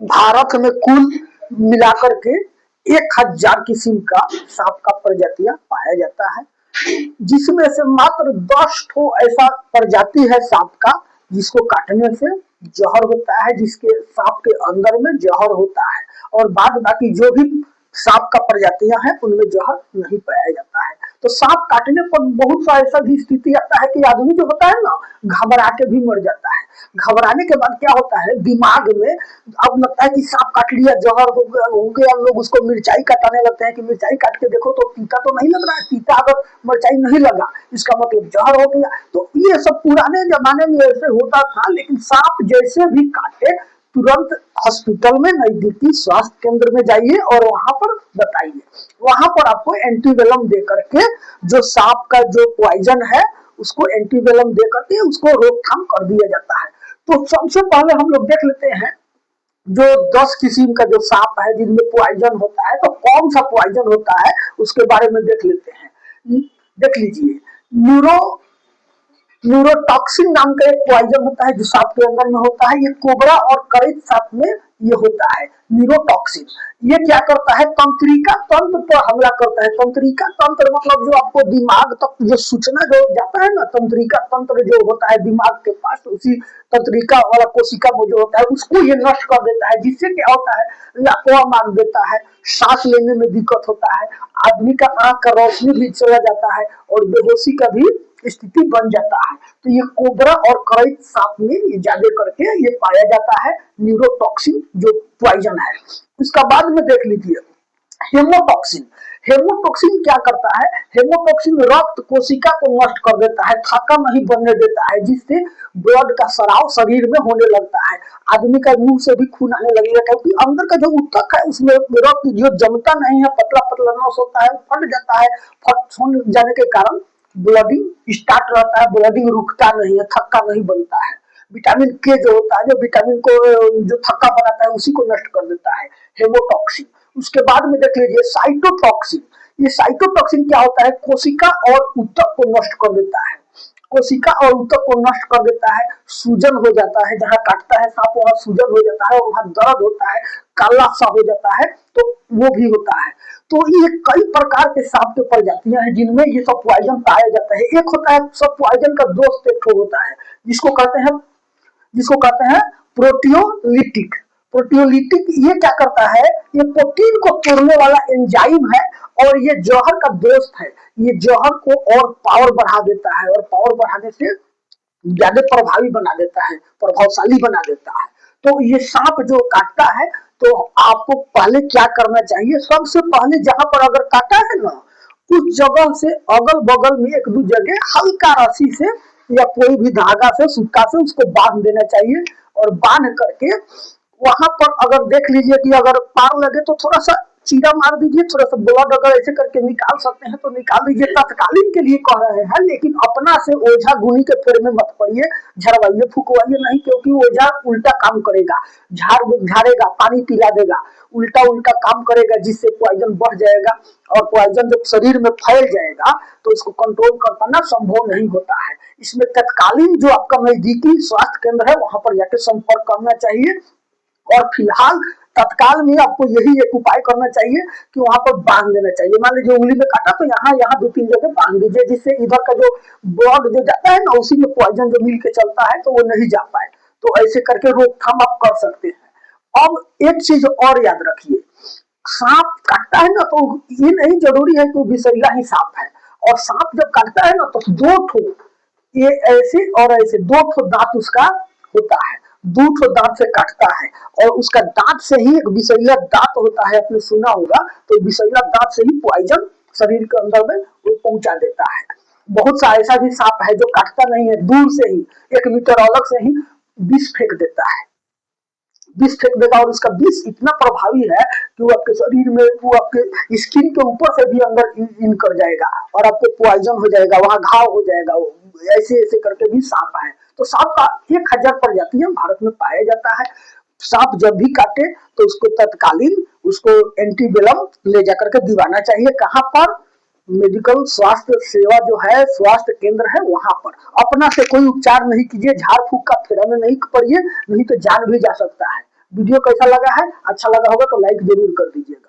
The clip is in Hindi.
भारत में कुल मिलाकर के 1000 किस्म का सांप का प्रजातियां पाया जाता है, जिसमें से मात्र 10 ठो ऐसा प्रजाति है सांप का जिसको काटने से जहर होता है, जिसके सांप के अंदर में जहर होता है, और बाद बाकी जो भी सांप का प्रजातियां हैं उनमें जहर नहीं पाया जाता है। तो सांप काटने पर बहुत सा ऐसा भी स्थिति आता है कि आदमी जो होता है ना, घबरा के भी मर जाता है। घबराने के बाद क्या होता है, दिमाग में अब लगता है कि सांप काट लिया, जहर हो गया, लोग उसको मिर्चाई काटने लगते हैं कि मिर्चाई काट के देखो तो तीता तो नहीं लग रहा है, तीता अगर मिर्चाई नहीं लगा इसका मतलब जहर हो गया। तो ये सब पुराने जमाने में ऐसे होता था, लेकिन सांप जैसे भी काटे तुरंत हॉस्पिटल में नजदीकी स्वास्थ्य केंद्र में जाइए और वहां पर बताइए, वहां पर आपको एंटीवेलम दे करके जो सांप का जो पॉइजन है उसको एंटीवेलम दे करके उसको रोकथाम कर दिया जाता है। तो सबसे पहले हम लोग देख लेते हैं जो 10 किस्म का जो सांप है जिनमें पॉइजन होता है, तो कौन सा पॉइजन होता है उसके बारे में देख लेते हैं। देख लीजिए, न्यूरो न्यूरोटॉक्सिन नाम का एक पॉइजन होता है जो सांप के अंदर में होता है। ये कोबरा और करैत सांप में ये होता है न्यूरोटॉक्सिन। ये क्या करता है, तंत्रिका तंत्र पर हमला करता है। तंत्रिका तंत्र मतलब जो आपको दिमाग तक जो सूचना जो जाता है ना, तंत्रिका तंत्र जो होता है दिमाग के पास, उसी तंत्रिका वाला कोशिका में जो होता है उसको ये नष्ट कर देता है, जिससे क्या होता है, लापवा मार देता है, सांस लेने में दिक्कत होता है, आदमी का आंख का रोशनी भी चला जाता है और बेहोशी का भी स्थिति बन जाता है। तो ये कोबरा और करैत सांप में ये ज्यादा करके ये पाया जाता है न्यूरोटॉक्सिन जो पॉइजन है। उसका बाद में देख लीजिए हेमोटॉक्सिन। हेमोटॉक्सिन क्या करता है, हेमोटॉक्सिन रक्त कोशिका को नष्ट कर देता है, थक्का नहीं बनने देता है, जिससे ब्लड का सराव शरीर में होने लगता है। आदमी का मुंह से भी खून आने लगेगा, क्योंकि अंदर का जो ऊतक है उसमें रक्त जो जमता नहीं है, पतला पतला नस होता है, फट जाता है। फट जाने के कारण ब्लडिंग स्टार्ट रहता है, ब्लडिंग रुकता नहीं है, थक्का नहीं बनता है। विटामिन के जो होता है, जो विटामिन को जो थक्का बनाता है उसी को नष्ट कर देता है, हेमोटॉक्सिन। उसके बाद में देख लीजिए साइटोटॉक्सिन। ये साइटोटॉक्सिन क्या होता है, कोशिका और ऊतक को नष्ट कर देता है, कोशिका और ऊतक को नष्ट कर देता है। सूजन हो जाता है, जहां काटता है सांप वहां सूजन हो जाता है और वहां दर्द होता है, काला सा हो जाता है, तो वो भी होता है। तो ये कई प्रकार के सांप के प्रजातियां हैं जिनमें ये सब पॉइजन पाया जाता है। एक होता है सब पॉइजन का दोस्त, एक होता है जिसको कहते हैं प्रोटियोलिटिक। प्रोटियोलिटिक ये क्या करता है, ये प्रोटीन को तोड़ने वाला एंजाइम है और ये जहर का दोस्त है। ये जहर को और पावर बढ़ा देता है और पावर बढ़ाने से ज्यादा प्रभावी बना देता है, प्रभावशाली बना देता है। तो ये सांप जो काटता है तो आपको पहले क्या करना चाहिए, सबसे पहले जहां पर अगर काटा है ना उस जगह से अगल बगल में एक दो जगह हल्का रस्सी से या कोई भी धागा से सूता से उसको बांध देना चाहिए, और बांध करके वहां पर अगर देख लीजिए कि अगर पार लगे तो थोड़ा सा चीरा मार दीजिए, थोड़ा सा ब्लड अगर ऐसे करके निकाल सकते हैं तो निकाल दीजिए। तत्कालीन के लिए कह रहे हैं, लेकिन अपना से ओझा गुनी के फेर में मत पड़िए, झड़वाइए फुकवाइए नहीं, क्योंकि ओझा उल्टा काम करेगा, झाड़ेगा, पानी पिला देगा, उल्टा उल्टा काम करेगा, जिससे पॉइजन बढ़ जाएगा और पॉइजन जब शरीर में फैल जाएगा तो इसको कंट्रोल कर पाना संभव नहीं होता है। इसमें तत्कालीन जो आपका नजदीकी स्वास्थ्य केंद्र है वहां पर जाकर संपर्क करना चाहिए। और फिलहाल तत्काल में आपको यही एक उपाय करना चाहिए कि वहां पर बांध देना चाहिए। मान लीजिए उंगली में काटा तो यहाँ यहाँ 2-3 जगह बांध दीजिए, जिससे इधर का जो ब्लड जो जाता है ना उसी में पॉइजन जो मिल के चलता है तो वो नहीं जा पाए। तो ऐसे करके रोकथाम आप कर सकते हैं। अब एक चीज और याद रखिए, सांप काटता है ना तो ये नहीं जरूरी है कि वो विषैला ही सांप है, और सांप जब काटता है ना तो 2 ठो ये ऐसे और ऐसे 2 ठो दांत उसका होता है, 2 ठो दांत से काटता है, और उसका दांत से ही एक विषैला दांत होता है, आपने सुना होगा, तो विषैला दांत से ही पॉइजन शरीर के अंदर में वो पहुंचा देता है। बहुत सा ऐसा भी सांप है जो काटता नहीं है, दूर से ही 1 मीटर अलग से ही विष फेंक देता है, विष फेंक देगा, और उसका विष इतना प्रभावी है कि वो आपके शरीर में, वो आपके स्किन के ऊपर से भी अंदर इन कर जाएगा और आपको पॉइजन हो जाएगा, वहां घाव हो जाएगा। ऐसे ऐसे करके भी सांप है। तो सांप का 1000 प्रजातियां भारत में पाया जाता है। सांप जब भी काटे तो उसको तत्कालीन उसको एंटीवेलम ले जाकर के दिवाना चाहिए। कहाँ पर, मेडिकल स्वास्थ्य सेवा जो है, स्वास्थ्य केंद्र है वहां पर। अपना से कोई उपचार नहीं कीजिए, झाड़ फूक का फेरा में नहीं पड़िए, नहीं तो जान भी जा सकता है। वीडियो कैसा लगा है, अच्छा लगा होगा तो लाइक जरूर कर दीजिएगा।